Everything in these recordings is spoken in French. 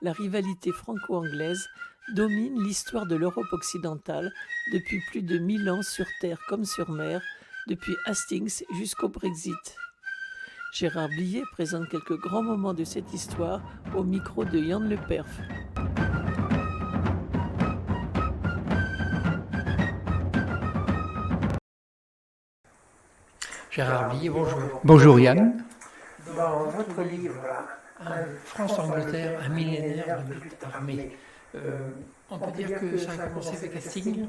la rivalité franco-anglaise domine l'histoire de l'Europe occidentale depuis plus de 1000 ans sur terre comme sur mer, depuis Hastings jusqu'au Brexit. Gérard Blier présente quelques grands moments de cette histoire au micro de Yann Le Perf. Gérard Blier, bonjour. Bonjour Yann. Dans votre livre, France-Angleterre, un millénaire de lutte armée, on peut dire que ça a commencé avec Hastings.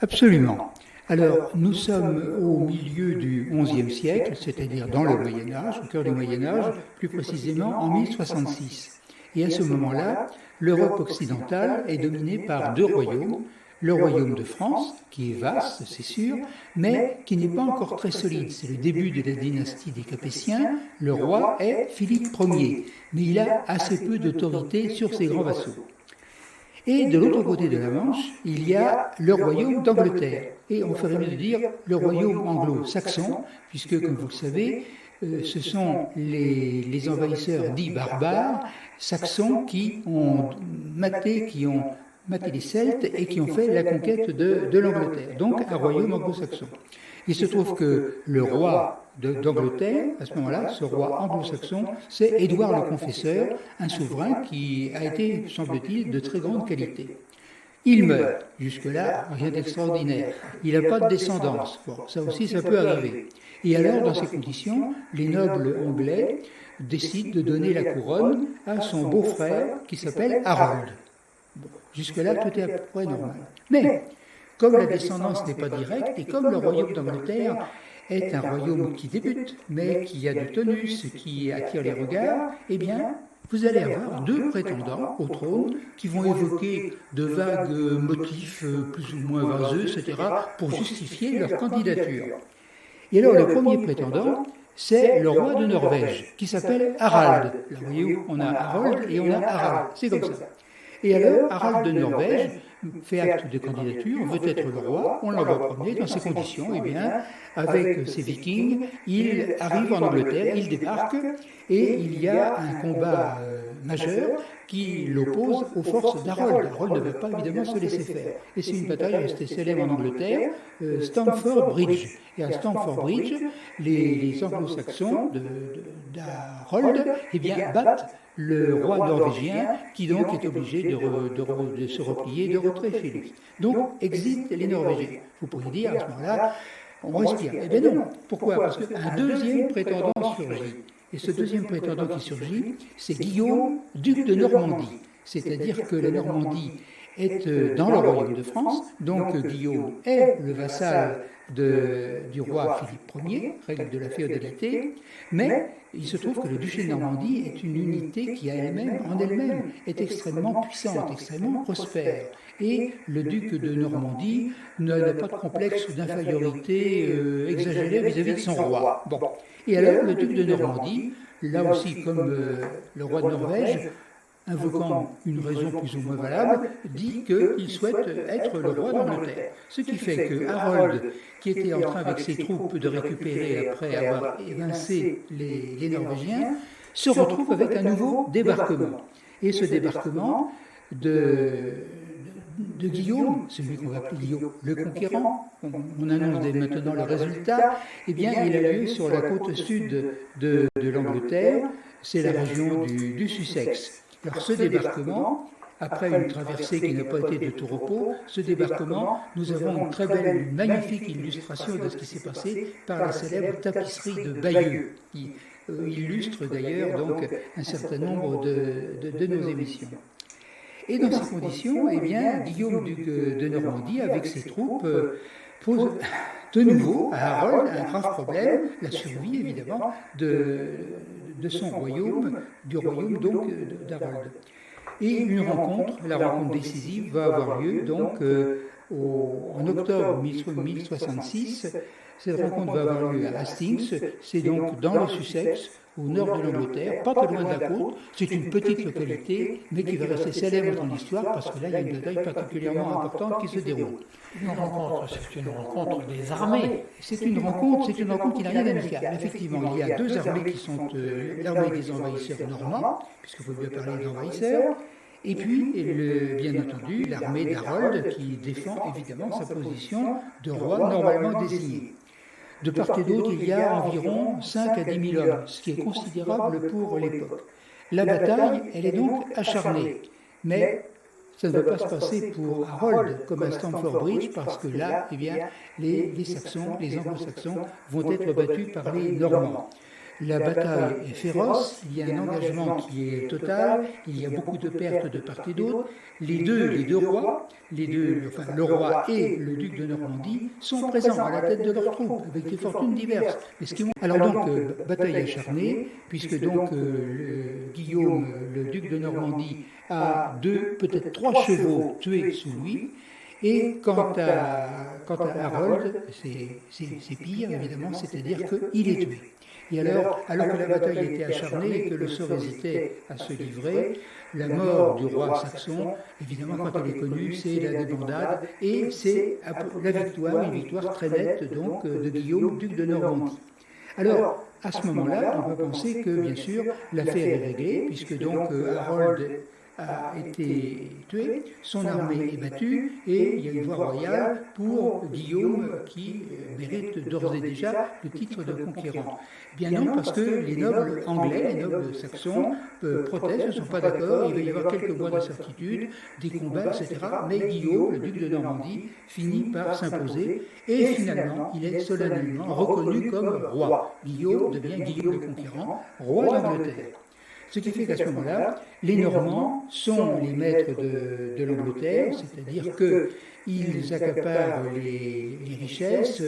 Absolument. Alors, nous sommes au milieu du XIe siècle, c'est-à-dire dans le Moyen-Âge, au cœur du Moyen-Âge, plus précisément en 1066. Et à ce moment-là, l'Europe occidentale est dominée par deux royaumes. Le royaume de France, qui est vaste, c'est sûr, mais qui n'est pas encore très solide. C'est le début de la dynastie des Capétiens. Le roi est Philippe Ier, mais il a assez peu d'autorité sur ses grands vassaux. Et de l'autre côté de la Manche, il y a le royaume d'Angleterre. Et on ferait mieux de dire le royaume anglo-saxon, puisque, comme vous le savez, ce sont les envahisseurs dits barbares, saxons, qui ont maté les Celtes et qui ont fait la conquête de l'Angleterre, donc un royaume anglo-saxon. Il se trouve que le roi d'Angleterre, à ce moment-là, ce roi anglo-saxon, c'est Édouard le Confesseur, un souverain qui a été, semble-t-il, de très grande qualité. Il meurt, jusque-là, rien d'extraordinaire. Il n'a pas de descendance. Bon, ça aussi, ça peut arriver. Et alors, dans ces conditions, les nobles anglais décident de donner la couronne à son beau-frère qui s'appelle Harold. Bon, jusque-là, tout est à peu près normal. Mais, comme la descendance n'est pas directe, et comme le royaume d'Angleterre est un royaume qui débute, mais qui a du tonus, qui attire les regards, eh bien, vous allez avoir deux prétendants au trône qui vont évoquer de vagues motifs plus ou moins vaseux, etc., pour justifier leur candidature. Et alors, le premier prétendant, c'est le roi de Norvège, qui s'appelle Harald. Là, vous voyez, on a Harold et on a Harald. C'est comme ça. Et alors, Harald de Norvège fait acte de candidature, veut être le roi, on l'envoie promener dans ces conditions, eh bien, avec ses vikings, il arrive en Angleterre, il débarque, et il y a un combat majeur qui l'oppose aux forces d'Harold. Harold ne veut pas évidemment se laisser faire. Et c'est une bataille restée célèbre en Angleterre, Stamford Bridge. Et à Stamford Bridge, les anglo-saxons d'Harold eh bien, battent le roi norvégien, qui donc est obligé de se replier, de rentrer chez lui. Donc, exit les Norvégiens. Vous pourriez dire, à ce moment-là, on respire. Eh bien non. Pourquoi? Parce qu'un deuxième prétendant surgit. Et ce deuxième prétendant qui surgit, c'est Guillaume, duc de Normandie. C'est-à-dire que la Normandie est dans le royaume de France, donc Guillaume est le vassal du roi Philippe Ier, règle de la féodalité, mais il se trouve que le duché de Normandie est une unité qui, en elle-même, est extrêmement puissante, extrêmement prospère. Et le duc de Normandie n'a pas de complexe d'infériorité exagéré vis-à-vis de son roi. Bon. Et alors, le duc de Normandie, là aussi comme le roi de Norvège, invoquant une raison plus ou moins valable, dit qu'il souhaite être le roi d'Angleterre. Ce qui fait que Harold, qui était en train avec ses troupes de récupérer après avoir évincé les Norvégiens, se retrouve avec un nouveau débarquement. Et ce débarquement de Guillaume, celui qu'on va appeler Guillaume le Conquérant, on annonce dès maintenant le résultat, eh bien il a lieu sur la côte sud de l'Angleterre, c'est la région du Sussex. Alors ce débarquement, après une traversée qui n'a pas été de tout repos, ce débarquement, nous avons une très belle, une magnifique illustration de ce qui s'est passé par la célèbre tapisserie de Bayeux, qui illustre d'ailleurs donc un certain nombre de nos émissions. Et dans ces conditions, eh bien, Guillaume duc de Normandie, avec ses troupes, pose de nouveau à Harold un grave problème, la survie évidemment de son royaume, du royaume donc d'Harold. Et une rencontre, la rencontre décisive, va avoir lieu donc en octobre 1066. Cette rencontre va avoir lieu à Hastings, c'est donc dans le Sussex, au nord de l'Angleterre, pas très loin de la côte. C'est une petite localité, mais qui va rester célèbre dans l'histoire parce que là, il y a une bataille particulièrement importante qui se déroule. C'est une rencontre des armées. C'est une rencontre qui n'a rien d'amical. Effectivement, il y a deux armées qui sont l'armée des envahisseurs normands, puisqu'il faut bien parler d'envahisseurs, et puis, bien entendu, l'armée d'Harold qui défend évidemment sa position de roi normalement désigné. De part et d'autre, il y a environ 5 à 10 000 hommes, ce qui est considérable pour l'époque. La bataille, elle est donc acharnée, mais ça ne va pas se passer pour Harold comme à Stamford Bridge, parce que là, eh bien, les Saxons, les Anglo-Saxons vont être battus par les Normands. La bataille est féroce, il y a un engagement qui est total, il y a beaucoup de pertes de part et d'autre. Les deux rois, le roi et le duc de Normandie, sont présents à la tête de leurs troupes, avec des fortunes diverses. Alors donc, bataille acharnée, puisque donc Guillaume, le duc de Normandie, a 2, peut-être 3 chevaux tués sous lui. Et quant à Harold, c'est pire, évidemment, c'est-à-dire qu'il est tué. Et alors que la bataille était acharnée et que le sort hésitait à se livrer, la mort du roi saxon, évidemment, quand elle est connue, c'est la débandade et c'est la victoire, une victoire très nette donc de Guillaume, duc de Normandie. Alors, à ce moment-là, on peut penser que, bien sûr, l'affaire est réglée, puisque donc Harold a été tué, son armée est battue, et il y a une voie royale pour Guillaume qui mérite d'ores et déjà le titre de conquérant. Bien non, parce que les nobles anglais, les nobles saxons protestent, ne sont pas d'accord, il va y avoir quelques mois d'incertitude, des combats, etc. Mais Guillaume, le duc de Normandie, finit par s'imposer, et finalement, il est solennellement reconnu comme roi. Guillaume devient Guillaume le Conquérant, roi d'Angleterre. Ce qui fait qu'à ce moment-là, les Normands sont les maîtres de l'Angleterre, c'est-à-dire qu'ils accaparent les richesses,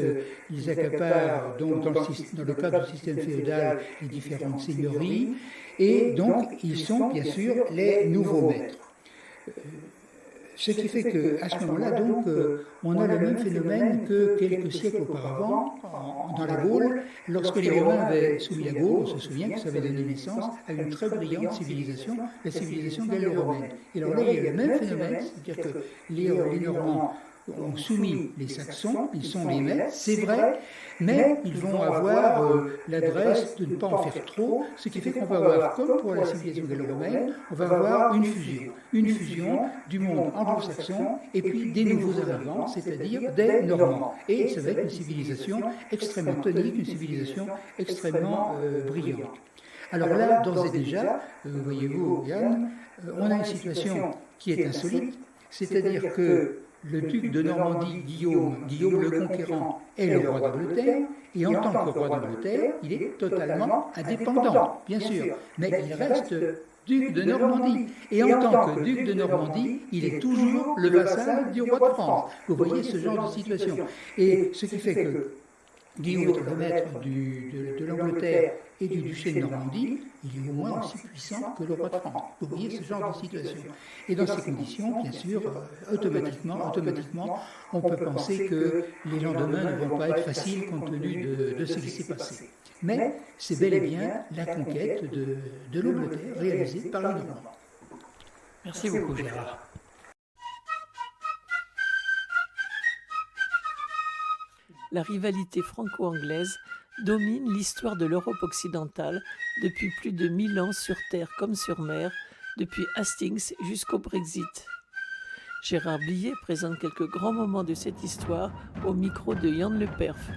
ils accaparent donc dans le cadre du système féodal les différentes seigneuries, et donc ils sont bien sûr les nouveaux maîtres. Ce qui fait qu'à ce moment-là, donc, on a le même phénomène que quelques siècles auparavant, dans la Gaule, lorsque les Romains avaient soumis la Gaule. On se souvient que ça avait donné naissance à une très brillante civilisation, la civilisation gallo-romaine. Et alors là, il y a le même phénomène, c'est-à-dire que les Normands ont soumis les Saxons, ils sont les maîtres, c'est vrai, mais ils vont avoir l'adresse de ne pas en faire trop, ce qui fait qu'on va avoir, comme pour la civilisation gallo-romaine, on va avoir une fusion du monde anglo-saxon et puis des nouveaux arrivants, c'est-à-dire des Normands. Et ça va être une civilisation extrêmement tonique, une civilisation extrêmement brillante. Alors là, d'ores et déjà, voyez-vous, Yann, on a une situation qui est insolite, c'est-à-dire que le duc de Normandie, Guillaume le Conquérant, est le roi d'Angleterre, et en tant que roi d'Angleterre, il est totalement indépendant, bien sûr, mais il reste duc de Normandie. Et en tant que duc de Normandie, il est toujours le vassal du roi de France. Vous voyez ce genre de situation. Et ce qui fait que Guillaume est le maître de l'Angleterre et du duché de Normandie, il est au moins aussi puissant que le roi de France. Vous voyez ce genre de situation. Et dans ces conditions, bien sûr, automatiquement, on peut penser que les lendemains ne vont pas être faciles compte tenu de ce qui s'est passé. Mais c'est bel et bien la conquête de l'Angleterre réalisée par les Normands. Merci beaucoup, Gérard. La rivalité franco-anglaise domine l'histoire de l'Europe occidentale depuis plus de 1000 ans sur terre comme sur mer, depuis Hastings jusqu'au Brexit. Gérard Blier présente quelques grands moments de cette histoire au micro de Yann Le Perf.